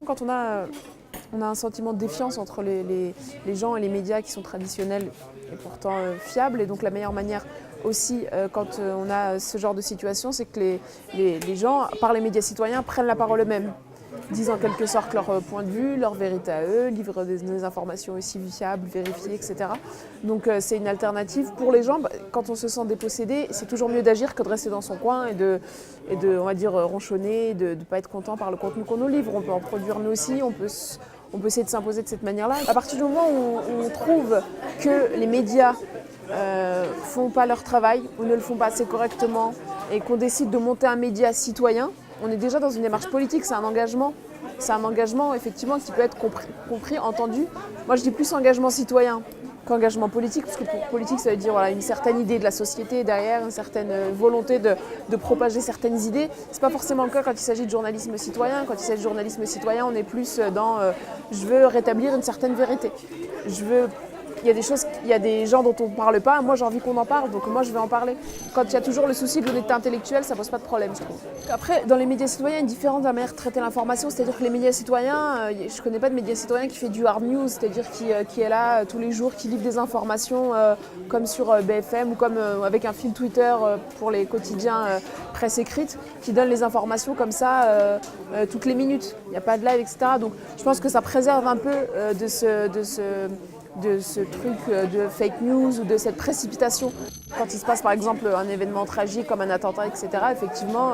Quand on a un sentiment de défiance entre les gens et les médias qui sont traditionnels et pourtant fiables. Et donc la meilleure manière aussi, quand on a ce genre de situation, c'est que les gens, par les médias citoyens, prennent la parole eux-mêmes, disent en quelque sorte leur point de vue, leur vérité à eux, livrent des informations aussi fiables, vérifiées, etc. Donc c'est une alternative pour les gens. Quand on se sent dépossédé, c'est toujours mieux d'agir que de rester dans son coin et de on va dire, ronchonner, de ne pas être content par le contenu qu'on nous livre. On peut en produire nous aussi, on peut essayer de s'imposer de cette manière-là. À partir du moment où on trouve que les médias font pas leur travail ou ne le font pas assez correctement et qu'on décide de monter un média citoyen, on est déjà dans une démarche politique, c'est un engagement. C'est un engagement effectivement qui peut être compris, entendu. Moi je dis plus engagement citoyen qu'engagement politique, parce que pour politique ça veut dire voilà, une certaine idée de la société derrière, une certaine volonté de propager certaines idées. C'est pas forcément le cas quand il s'agit de journalisme citoyen. Quand il s'agit de journalisme citoyen, on est plus dans je veux rétablir une certaine vérité. Il y a des gens dont on ne parle pas, moi j'ai envie qu'on en parle, donc moi je vais en parler. Quand il y a toujours le souci de l'honnêteté intellectuelle, ça pose pas de problème, je trouve. Après, dans les médias citoyens, il y a une différence de la manière de traiter l'information, c'est-à-dire que les médias citoyens, je connais pas de médias citoyens qui fait du hard news, c'est-à-dire qui est là tous les jours, qui livre des informations comme sur BFM ou comme avec un fil Twitter pour les quotidiens presse écrite, qui donne les informations comme ça toutes les minutes. Il n'y a pas de live, etc. Donc je pense que ça préserve un peu de ce truc de fake news ou de cette précipitation. Quand il se passe par exemple un événement tragique comme un attentat, etc., effectivement,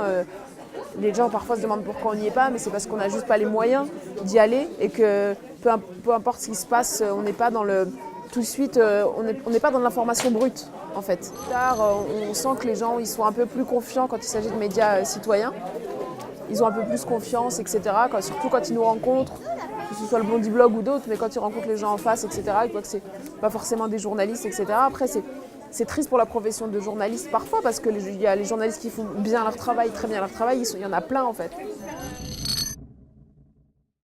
les gens parfois se demandent pourquoi on n'y est pas, mais c'est parce qu'on n'a juste pas les moyens d'y aller et que peu importe ce qui se passe, on n'est pas dans le... Tout de suite, on n'est pas dans l'information brute, en fait. Tard, on sent que les gens ils sont un peu plus confiants quand il s'agit de médias citoyens. Ils ont un peu plus confiance, etc., surtout quand ils nous rencontrent, que ce soit le Blondie Blog ou d'autres, mais quand ils rencontrent les gens en face, etc., ils voient que c'est pas forcément des journalistes, etc. Après, c'est triste pour la profession de journaliste parfois, parce qu'il y a les journalistes qui font bien leur travail, très bien leur travail, il y en a plein en fait.